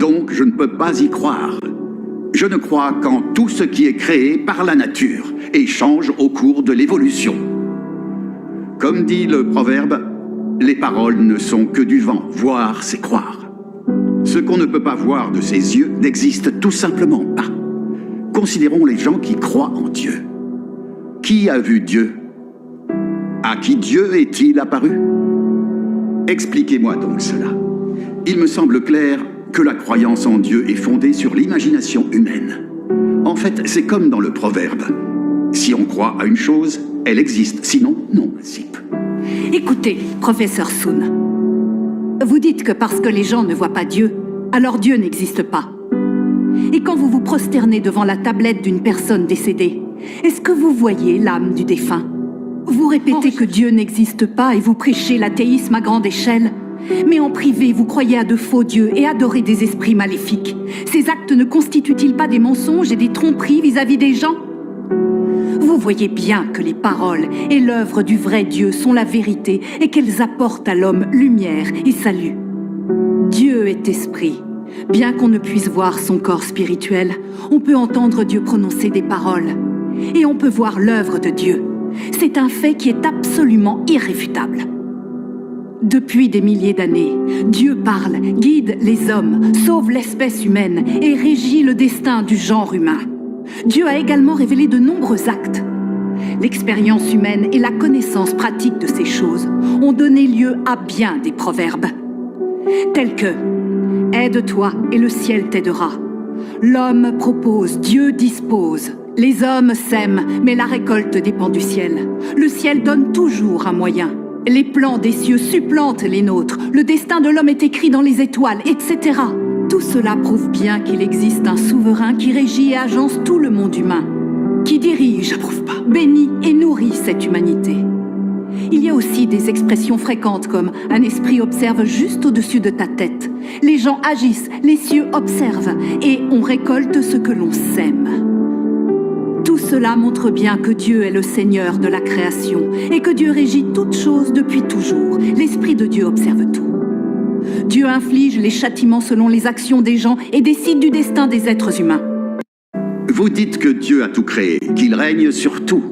Donc je ne peux pas y croire. Je ne crois qu'en tout ce qui est créé par la nature et change au cours de l'évolution. Comme dit le proverbe, les paroles ne sont que du vent, voir c'est croire. Ce qu'on ne peut pas voir de ses yeux n'existe tout simplement pas. Considérons les gens qui croient en Dieu. Qui a vu Dieu? À qui Dieu est-il apparu? Expliquez-moi donc cela. Il me semble clair que la croyance en Dieu est fondée sur l'imagination humaine. En fait, c'est comme dans le proverbe. Si on croit à une chose, elle existe, sinon, non, Zip. Écoutez, professeur Sun. Vous dites que parce que les gens ne voient pas Dieu, alors Dieu n'existe pas. Et quand vous vous prosternez devant la tablette d'une personne décédée, est-ce que vous voyez l'âme du défunt? Vous répétez que Dieu n'existe pas et vous prêchez l'athéisme à grande échelle. Mais en privé, vous croyez à de faux dieux et adorez des esprits maléfiques. Ces actes ne constituent-ils pas des mensonges et des tromperies vis-à-vis des gens? Vous voyez bien que les paroles et l'œuvre du vrai Dieu sont la vérité et qu'elles apportent à l'homme lumière et salut. Dieu est esprit. Bien qu'on ne puisse voir son corps spirituel, on peut entendre Dieu prononcer des paroles. Et on peut voir l'œuvre de Dieu. C'est un fait qui est absolument irréfutable. Depuis des milliers d'années, Dieu parle, guide les hommes, sauve l'espèce humaine et régit le destin du genre humain. Dieu a également révélé de nombreux actes. L'expérience humaine et la connaissance pratique de ces choses ont donné lieu à bien des proverbes, tels que « Aide-toi et le ciel t'aidera »,« L'homme propose, Dieu dispose », « Les hommes sèment, mais la récolte dépend du ciel », « Le ciel donne toujours un moyen », « Les plans des cieux supplantent les nôtres », « Le destin de l'homme est écrit dans les étoiles », etc. Tout cela prouve bien qu'il existe un souverain qui régit et agence tout le monde humain, qui dirige, bénit et nourrit cette humanité. Il y a aussi des expressions fréquentes comme « un esprit observe juste au-dessus de ta tête »,« les gens agissent, les cieux observent » et « on récolte ce que l'on sème ». Tout cela montre bien que Dieu est le Seigneur de la création et que Dieu régit toutes choses depuis toujours. L'Esprit de Dieu observe tout. Dieu inflige les châtiments selon les actions des gens et décide du destin des êtres humains. Vous dites que Dieu a tout créé, qu'il règne sur tout.